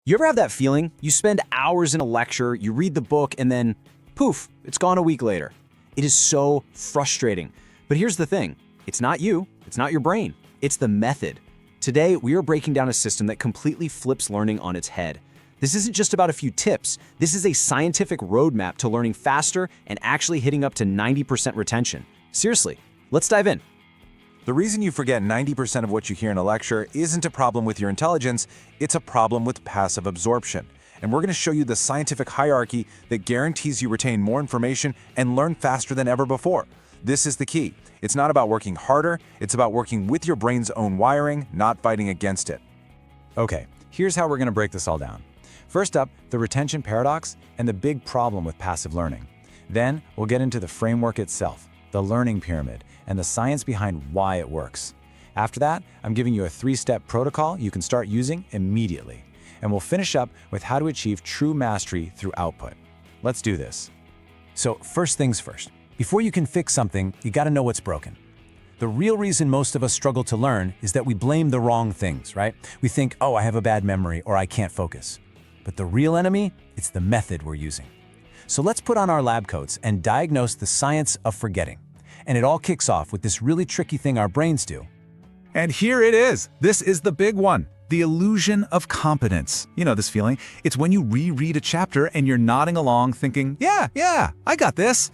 You ever have that feeling? You spend hours in a lecture, you read the book, and then poof, it's gone a week later. It is so frustrating. But here's the thing, it's not you, it's not your brain, it's the method. Today, we are breaking down a system that completely flips learning on its head. This isn't just about a few tips, this is a scientific roadmap to learning faster and actually hitting up to 90% retention. Seriously, let's dive in. The reason you forget 90% of what you hear in a lecture isn't a problem with your intelligence, it's a problem with passive absorption. And we're going to show you the scientific hierarchy that guarantees you retain more information and learn faster than ever before. This is the key. It's not about working harder, it's about working with your brain's own wiring, not fighting against it. Okay, here's how we're going to break this all down. First up, the retention paradox and the big problem with passive learning. Then, we'll get into the framework itself, the learning pyramid, and the science behind why it works. After that, I'm giving you a 3-step protocol you can start using immediately. And we'll finish up with how to achieve true mastery through output. Let's do this. So first things first, before you can fix something, you gotta know what's broken. The real reason most of us struggle to learn is that we blame the wrong things, right? We think, oh, I have a bad memory or I can't focus. But the real enemy, it's the method we're using. So let's put on our lab coats and diagnose the science of forgetting. And it all kicks off with this really tricky thing our brains do. And here it is. This is the big one. The illusion of competence. You know this feeling? It's when you reread a chapter and you're nodding along thinking, yeah, I got this.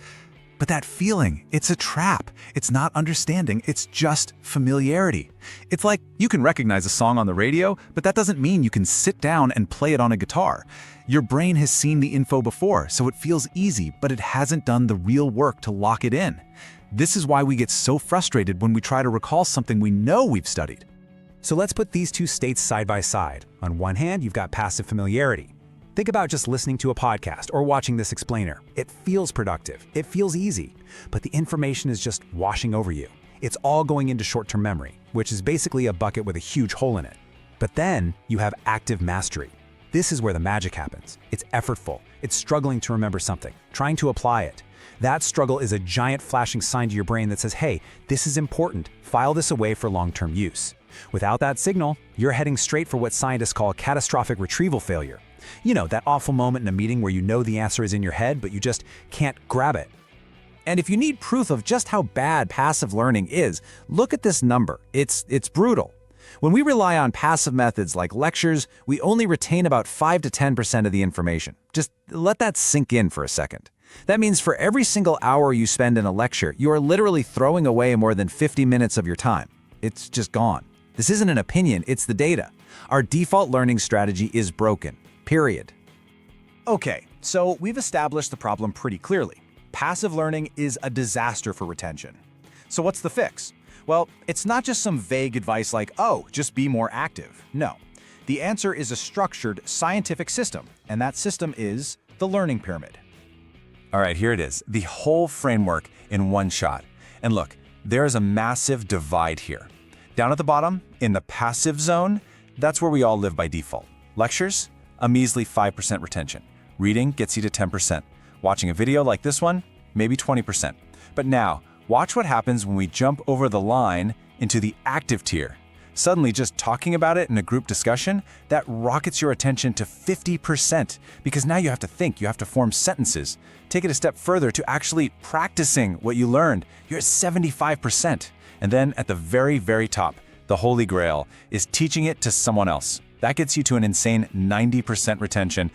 But that feeling, it's a trap. It's not understanding, it's just familiarity. It's like you can recognize a song on the radio, but that doesn't mean you can sit down and play it on a guitar. Your brain has seen the info before, so it feels easy, but it hasn't done the real work to lock it in. This is why we get so frustrated when we try to recall something we know we've studied. So let's put these two states side by side. On one hand, you've got passive familiarity. Think about just listening to a podcast or watching this explainer. It feels productive, it feels easy, but the information is just washing over you. It's all going into short-term memory, which is basically a bucket with a huge hole in it. But then you have active mastery. This is where the magic happens. It's effortful, it's struggling to remember something, trying to apply it. That struggle is a giant flashing sign to your brain that says, hey, this is important, file this away for long-term use. Without that signal, you're heading straight for what scientists call catastrophic retrieval failure. You know, that awful moment in a meeting where you know the answer is in your head, but you just can't grab it. And if you need proof of just how bad passive learning is, look at this number. It's brutal. When we rely on passive methods like lectures, we only retain about 5 to 10% of the information. Just let that sink in for a second. That means for every single hour you spend in a lecture, you are literally throwing away more than 50 minutes of your time. It's just gone. This isn't an opinion, it's the data. Our default learning strategy is broken, period. Okay, so we've established the problem pretty clearly. Passive learning is a disaster for retention. So what's the fix? Well, it's not just some vague advice like, oh, just be more active. No. The answer is a structured, scientific system, and that system is the learning pyramid. All right, here it is, the whole framework in one shot. And look, there's a massive divide here. Down at the bottom, in the passive zone, that's where we all live by default. Lectures, a measly 5% retention. Reading gets you to 10%. Watching a video like this one, maybe 20%. But now, watch what happens when we jump over the line into the active tier. Suddenly, just talking about it in a group discussion, that rockets your attention to 50%, because now you have to think, you have to form sentences. Take it a step further to actually practicing what you learned. You're at 75%. And then at the very, very top, the holy grail is teaching it to someone else. That gets you to an insane 90% retention.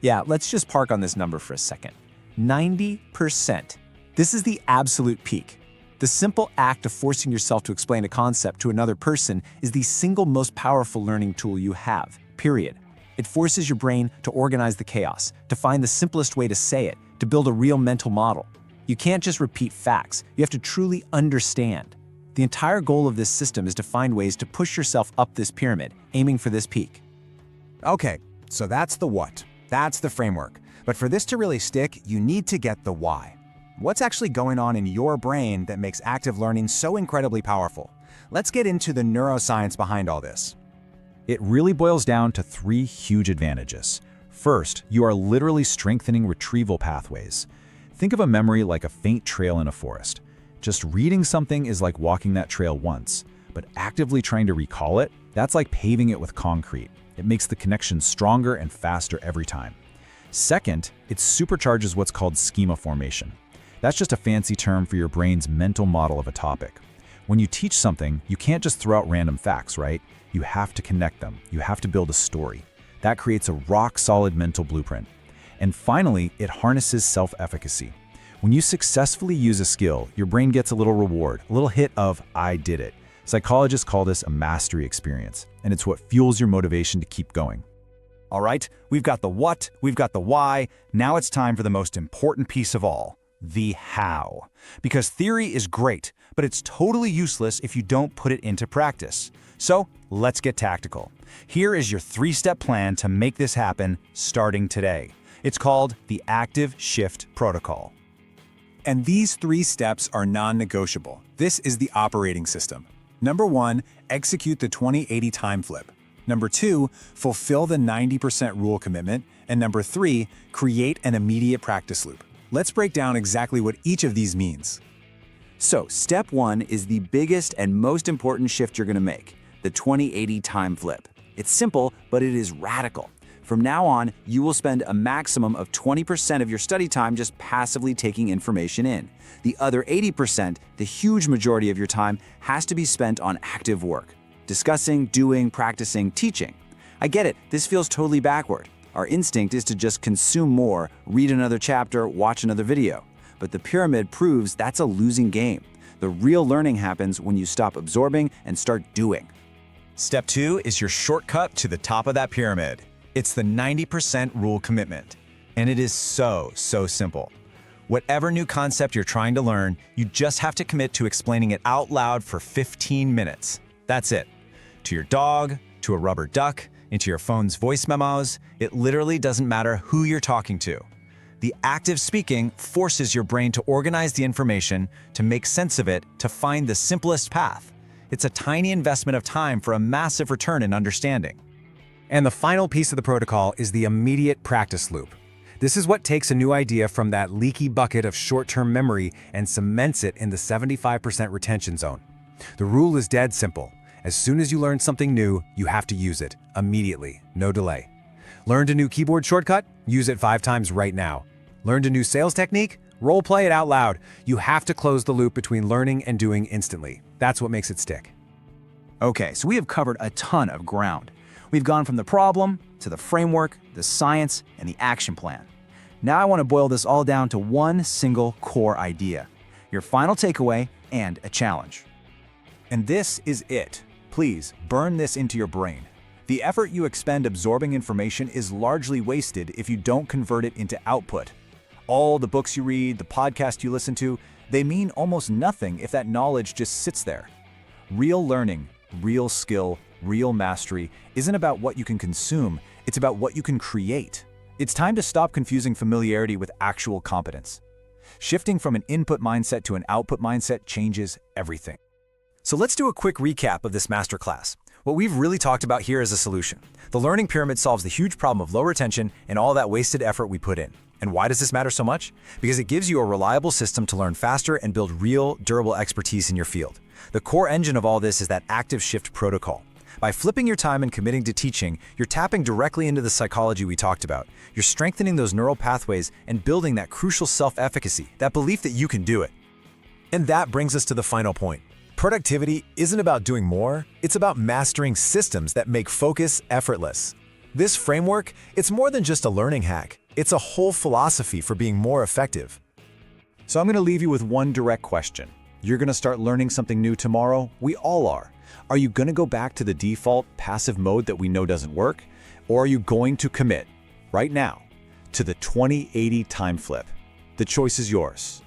Yeah, let's just park on this number for a second. 90%. This is the absolute peak. The simple act of forcing yourself to explain a concept to another person is the single most powerful learning tool you have, period. It forces your brain to organize the chaos, to find the simplest way to say it, to build a real mental model. You can't just repeat facts, you have to truly understand. The entire goal of this system is to find ways to push yourself up this pyramid, aiming for this peak. Okay, so that's the what. That's the framework. But for this to really stick, you need to get the why. What's actually going on in your brain that makes active learning so incredibly powerful? Let's get into the neuroscience behind all this. It really boils down to 3 huge advantages. First, you are literally strengthening retrieval pathways. Think of a memory like a faint trail in a forest. Just reading something is like walking that trail once, but actively trying to recall it, that's like paving it with concrete. It makes the connection stronger and faster every time. Second, it supercharges what's called schema formation. That's just a fancy term for your brain's mental model of a topic. When you teach something, you can't just throw out random facts, right? You have to connect them. You have to build a story. That creates a rock-solid mental blueprint. And finally, it harnesses self-efficacy. When you successfully use a skill, your brain gets a little reward, a little hit of, I did it. Psychologists call this a mastery experience, and it's what fuels your motivation to keep going. All right, we've got the what, we've got the why. Now it's time for the most important piece of all, the how. Because theory is great, but it's totally useless if you don't put it into practice. So let's get tactical. Here is your 3-step plan to make this happen starting today. It's called the Active Shift Protocol. And these 3 steps are non-negotiable. This is the operating system. Number 1, execute the 20-80 time flip. Number 2, fulfill the 90% rule commitment. And number 3, create an immediate practice loop. Let's break down exactly what each of these means. So, step 1 is the biggest and most important shift you're going to make, the 20-80 time flip. It's simple, but it is radical. From now on, you will spend a maximum of 20% of your study time just passively taking information in. The other 80%, the huge majority of your time, has to be spent on active work. Discussing, doing, practicing, teaching. I get it, this feels totally backward. Our instinct is to just consume more, read another chapter, watch another video. But the pyramid proves that's a losing game. The real learning happens when you stop absorbing and start doing. Step 2 is your shortcut to the top of that pyramid. It's the 90% rule commitment. And it is so simple. Whatever new concept you're trying to learn, you just have to commit to explaining it out loud for 15 minutes. That's it. To your dog, to a rubber duck, into your phone's voice memos, it literally doesn't matter who you're talking to. The active speaking forces your brain to organize the information, to make sense of it, to find the simplest path. It's a tiny investment of time for a massive return in understanding. And the final piece of the protocol is the immediate practice loop. This is what takes a new idea from that leaky bucket of short-term memory and cements it in the 75% retention zone. The rule is dead simple. As soon as you learn something new, you have to use it immediately, no delay. Learned a new keyboard shortcut? Use it 5 times right now. Learned a new sales technique? Role play it out loud. You have to close the loop between learning and doing instantly. That's what makes it stick. Okay, so we have covered a ton of ground. We've gone from the problem to the framework, the science, and the action plan. Now I want to boil this all down to one single core idea, your final takeaway and a challenge. And this is it. Please burn this into your brain. The effort you expend absorbing information is largely wasted if you don't convert it into output. All the books you read, the podcast you listen to, they mean almost nothing if that knowledge just sits there. Real learning, real skill, real mastery isn't about what you can consume, it's about what you can create. It's time to stop confusing familiarity with actual competence. Shifting from an input mindset to an output mindset changes everything. So let's do a quick recap of this masterclass. What we've really talked about here is a solution. The learning pyramid solves the huge problem of low retention and all that wasted effort we put in. And why does this matter so much? Because it gives you a reliable system to learn faster and build real, durable expertise in your field. The core engine of all this is that active shift protocol. By flipping your time and committing to teaching, you're tapping directly into the psychology we talked about. You're strengthening those neural pathways and building that crucial self-efficacy, that belief that you can do it. And that brings us to the final point. Productivity isn't about doing more, it's about mastering systems that make focus effortless. This framework, it's more than just a learning hack. It's a whole philosophy for being more effective. So I'm going to leave you with one direct question. You're going to start learning something new tomorrow? We all are. Are you going to go back to the default passive mode that we know doesn't work? Or are you going to commit, right now, to the 20-80 time flip? The choice is yours.